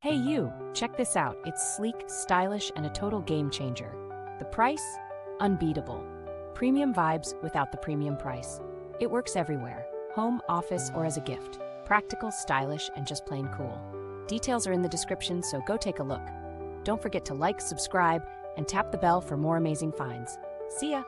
Hey you, check this out. It's sleek, stylish, and a total game changer. The price? Unbeatable. Premium vibes without the premium price. It works everywhere, home, office, or as a gift. Practical, stylish, and just plain cool. Details are in the description, so go take a look. Don't forget to like, subscribe, and tap the bell for more amazing finds. See ya!